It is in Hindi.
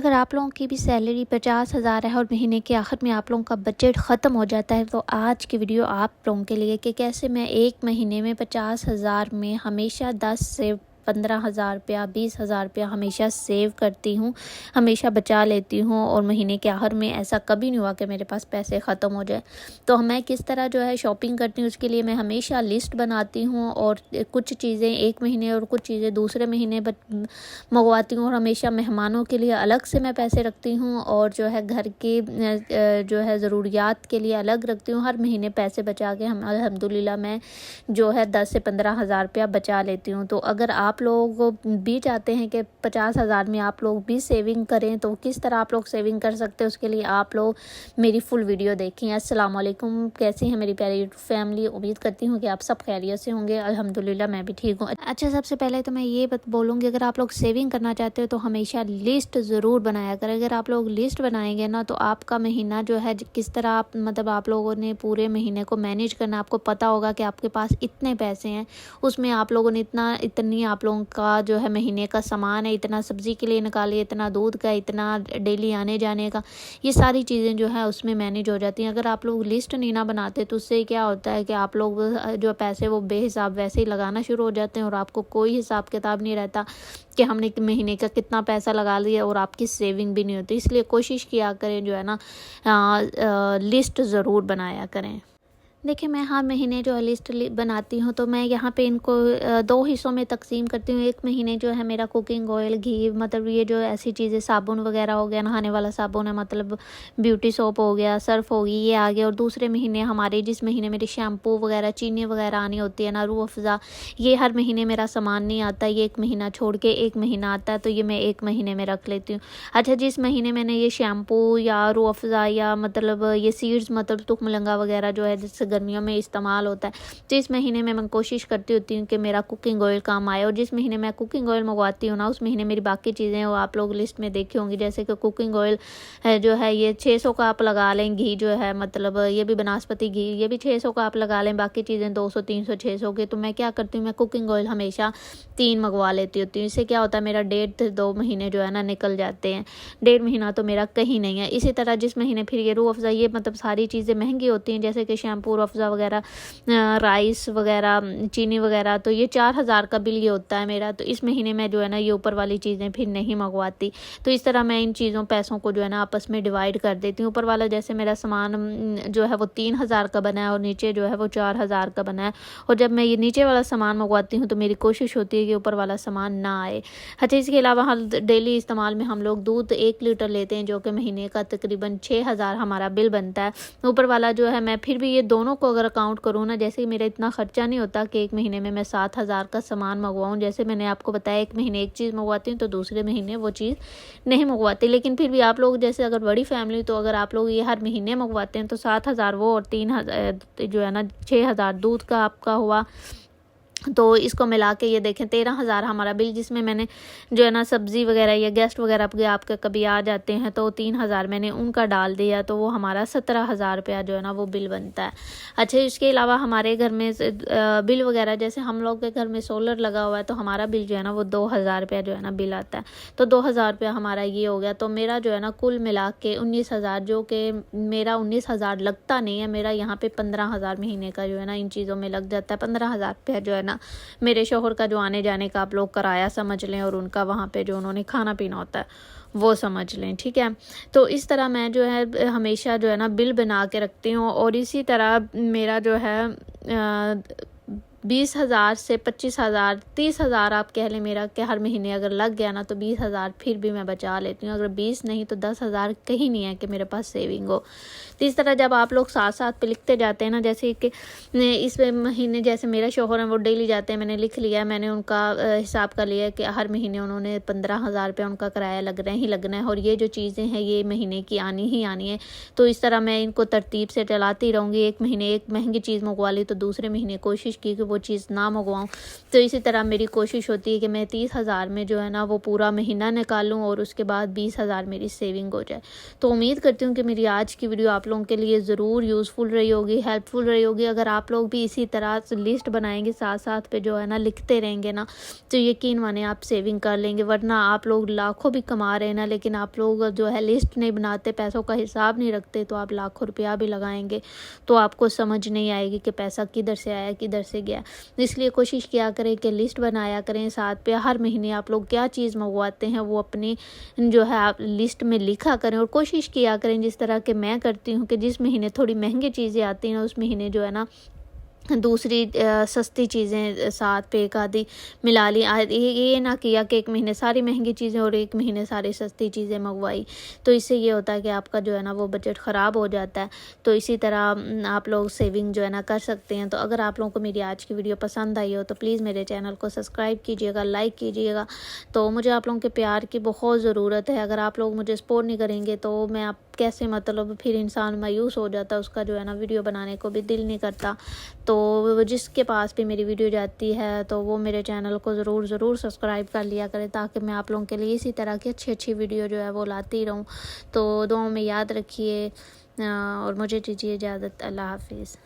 अगर आप लोगों की भी सैलरी 50,000 है और महीने के आखिर में आप लोगों का बजट ख़त्म हो जाता है, तो आज की वीडियो आप लोगों के लिए कि कैसे मैं एक महीने में 50,000 में हमेशा 10 से 15,000 रुपया 20,000 रुपया हमेशा सेव करती हूँ, हमेशा बचा लेती हूँ और महीने के आखिर में ऐसा कभी नहीं हुआ कि मेरे पास पैसे ख़त्म हो जाए। तो मैं किस तरह जो है शॉपिंग करती हूँ, उसके लिए मैं हमेशा लिस्ट बनाती हूँ और कुछ चीज़ें एक महीने और कुछ चीज़ें दूसरे महीने मंगवाती हूँ और हमेशा मेहमानों के लिए अलग से मैं पैसे रखती हूँ और जो है घर के जो है ज़रूरियात के लिए अलग रखती हूँ। हर महीने पैसे बचा के हम अल्हम्दुलिल्लाह मैं जो है 10 से 15,000 रुपया बचा लेती हूँ। तो अगर आप लोग भी चाहते हैं कि 50,000 में आप लोग भी सेविंग करें, तो किस तरह आप लोग सेविंग कर सकते हैं, उसके लिए आप लोग मेरी फुल वीडियो देखें। अस्सलाम वालेकुम, कैसी है मेरी प्यारी यूट्यूब फैमिली। उम्मीद करती हूँ कि आप सब खैरियत से होंगे। अल्हम्दुलिल्लाह मैं भी ठीक हूँ। अच्छा, सबसे पहले तो मैं ये बोलूँगी, अगर आप लोग सेविंग करना चाहते हो तो हमेशा लिस्ट ज़रूर बनाया करें। अगर आप लोग लिस्ट बनाएंगे ना, तो आपका महीना जो है किस तरह आप आप लोगों ने पूरे महीने को मैनेज करना, आपको पता होगा कि आपके पास इतने पैसे हैं, उसमें आप लोगों ने इतनी आप लोगों का जो है महीने का सामान है, इतना सब्ज़ी के लिए निकालिए, इतना दूध का, इतना डेली आने जाने का, ये सारी चीज़ें जो है उसमें मैनेज हो जाती हैं। अगर आप लोग लिस्ट नहीं ना बनाते तो उससे क्या होता है कि आप लोग जो पैसे वो बेहिसाब वैसे ही लगाना शुरू हो जाते हैं और आपको कोई हिसाब किताब नहीं रहता कि हमने महीने का कितना पैसा लगा लिया और आपकी सेविंग भी नहीं होती। इसलिए कोशिश किया करें जो है ना लिस्ट ज़रूर बनाया करें। देखिए, मैं हर महीने जो है लिस्ट बनाती हूँ, तो मैं यहाँ पे इनको 2 हिस्सों में तकसीम करती हूँ। एक महीने जो है मेरा कुकिंग ऑयल, घी, ये जो ऐसी चीज़ें, साबुन वगैरह हो गया, नहाने वाला साबुन है, ब्यूटी सोप हो गया, सर्फ होगी, ये आ गया। और दूसरे महीने हमारे जिस महीने मेरी शैम्पू वगैरह, चीनी वगैरह आनी होती है ना, रूह अफ़ज़ा, ये हर महीने मेरा सामान नहीं आता, ये एक महीना छोड़ के एक महीना आता है, तो ये मैं एक महीने में रख लेती हूँ। अच्छा, जिस महीने मैंने ये शैम्पू या रूह अफ़ज़ा या ये सीड्स तुखमलंगा वगैरह जो है जिससे गर्मियों में इस्तेमाल होता है, तो इस महीने में मैं कोशिश करती होती हूँ कि मेरा कुकिंग ऑयल काम आए। और जिस महीने मैं कुकिंग ऑयल मंगवाती हूँ ना, उस महीने मेरी बाकी चीज़ें वो आप लोग लिस्ट में देखी होंगी। जैसे कि कुकिंग ऑयल जो है ये 600 का आप लगा लें, घी जो है ये भी बनास्पति घी, ये भी 600 का आप लगा लें, बाकी चीज़ें 200 300 600 की। तो मैं क्या करती हूँ, मैं कुकिंग ऑयल हमेशा 3 मंगवा लेती होती हूँ। इससे क्या होता है, मेरा 1.5 से 2 महीने जो है ना निकल जाते हैं। 1.5 महीना तो मेरा कहीं नहीं है। इसी तरह जिस महीने फिर ये रूह अफ़ज़ा, ये सारी चीज़ें महंगी होती हैं, जैसे कि शैम्पू, रूह अफ़ज़ा वगैरह, राइस वगैरह, चीनी वगैरह, तो ये 4,000 का बिल ये होता है मेरा। तो इस महीने में जो है ना ये ऊपर वाली चीज़ें फिर नहीं मंगवाती। तो इस तरह मैं इन पैसों को जो है ना आपस में डिवाइड कर देती हूँ। ऊपर वाला जैसे मेरा सामान जो है वो 3,000 का बना है और नीचे जो है वो 4,000 का बना है। और जब मैं ये नीचे वाला सामान मंगवाती हूँ तो मेरी कोशिश होती है कि ऊपर वाला सामान ना आए। अच्छा, इसके अलावा हम डेली इस्तेमाल में हम लोग दूध 1 लीटर लेते हैं, जो कि महीने का तकरीबन 6,000 हमारा बिल बनता है। ऊपर वाला जो है मैं फिर भी ये दोनों को अगर अकाउंट करूँ ना, जैसे मेरा इतना खर्चा नहीं होता कि एक महीने में मैं 7,000 का सामान मंगवाऊँ। जैसे मैंने आपको बताया, एक महीने एक चीज़ मंगवाती हूँ तो दूसरे महीने वो चीज़ नहीं मंगवाती। लेकिन फिर भी आप लोग जैसे अगर बड़ी फैमिली, तो अगर आप लोग ये हर महीने मंगवाते हैं तो 7,000 वो और 3,000 जो है ना 6,000 दूध का आपका हुआ। तो इसको मिला के ये देखें 13,000 हमारा बिल, जिसमें मैंने जो है ना सब्ज़ी वगैरह या गेस्ट वगैरह आपके कभी आ जाते हैं तो 3,000 मैंने उनका डाल दिया, तो वो हमारा 17,000 रुपया जो है ना वो बिल बनता है। अच्छा, इसके अलावा हमारे घर में बिल वगैरह, जैसे हम लोग के घर में सोलर लगा हुआ है, तो हमारा बिल जो है ना वो 2,000 रुपया जो है ना बिल आता है। तो 2,000 रुपया हमारा ये हो गया। तो मेरा जो है ना कुल मिला के 19,000, जो कि मेरा 19,000 लगता नहीं है, मेरा यहाँ पे 15,000 महीने का जो है ना इन चीज़ों में लग जाता है। 15,000 रुपया जो है मेरे शोहर का जो आने जाने का आप लोग किराया समझ लें, और उनका वहाँ पे जो उन्होंने खाना पीना होता है वो समझ लें, ठीक है। तो इस तरह मैं जो है हमेशा जो है ना बिल बना के रखती हूँ। और इसी तरह मेरा जो है 20,000 से 25,000 30,000 आप कह लें मेरा, कि हर महीने अगर लग गया ना तो 20,000 फिर भी मैं बचा लेती हूँ। अगर 20 नहीं तो 10,000 कहीं नहीं है कि मेरे पास सेविंग हो। तो इस तरह जब आप लोग साथ साथ पे लिखते जाते हैं ना, जैसे कि इस महीने जैसे मेरा शौहर है वो डेली जाते हैं, मैंने लिख लिया, मैंने उनका हिसाब कर लिया कि हर महीने उन्होंने 15,000 रुपया उनका किराया लगना ही लगना है, और ये जो चीज़ें हैं ये महीने की आनी ही आनी है। तो इस तरह मैं इनको तरतीब से चलाती रहूँगी। एक महीने एक महंगी चीज़ मंगवा ली तो दूसरे महीने कोशिश की कि वो चीज़ ना मंगवाऊँ। तो इसी तरह मेरी कोशिश होती है कि मैं 30,000 में जो है ना वो पूरा महीना निकालूँ और उसके बाद 20,000 मेरी सेविंग हो जाए। तो उम्मीद करती हूँ कि मेरी आज की वीडियो आप लोगों के लिए ज़रूर यूज़फुल रही होगी, हेल्पफुल रही होगी। अगर आप लोग भी इसी तरह से लिस्ट बनाएंगे, साथ साथ पे जो है ना लिखते रहेंगे ना, तो यकीन माने आप सेविंग कर लेंगे। वरना आप लोग लाखों भी कमा रहे हैं ना, लेकिन आप लोग जो है लिस्ट नहीं बनाते, पैसों का हिसाब नहीं रखते, तो आप लाखों रुपया भी लगाएंगे तो आपको समझ नहीं आएगी कि पैसा किधर से आया किधर से गया। इसलिए कोशिश किया करें कि लिस्ट बनाया करें, साथ पे हर महीने आप लोग क्या चीज़ मंगवाते हैं वो अपनी जो है आप लिस्ट में लिखा करें। और कोशिश किया करें जिस तरह के मैं करती हूँ कि जिस महीने थोड़ी महंगी चीज़ें आती हैं ना, उस महीने जो है ना दूसरी सस्ती चीज़ें साथ पे एक आधी मिला ली। ये ना किया कि एक महीने सारी महंगी चीज़ें और एक महीने सारी सस्ती चीज़ें मंगवाई, तो इससे ये होता है कि आपका जो है ना वो बजट ख़राब हो जाता है। तो इसी तरह आप लोग सेविंग जो है ना कर सकते हैं। तो अगर आप लोगों को मेरी आज की वीडियो पसंद आई हो तो प्लीज़ मेरे चैनल को सब्सक्राइब कीजिएगा, लाइक कीजिएगा। तो मुझे आप लोगों के प्यार की बहुत ज़रूरत है। अगर आप लोग मुझे सपोर्ट नहीं करेंगे तो मैं आप कैसे, मतलब फिर इंसान मायूस हो जाता है, उसका जो है ना वीडियो बनाने को भी दिल नहीं करता। तो जिसके पास भी मेरी वीडियो जाती है तो वो मेरे चैनल को ज़रूर सब्सक्राइब कर लिया करें, ताकि मैं आप लोगों के लिए इसी तरह की अच्छी वीडियो जो है वो लाती रहूँ। तो दुआओं में याद रखिए और मुझे दीजिए इजाज़त। अल्लाह हाफिज़।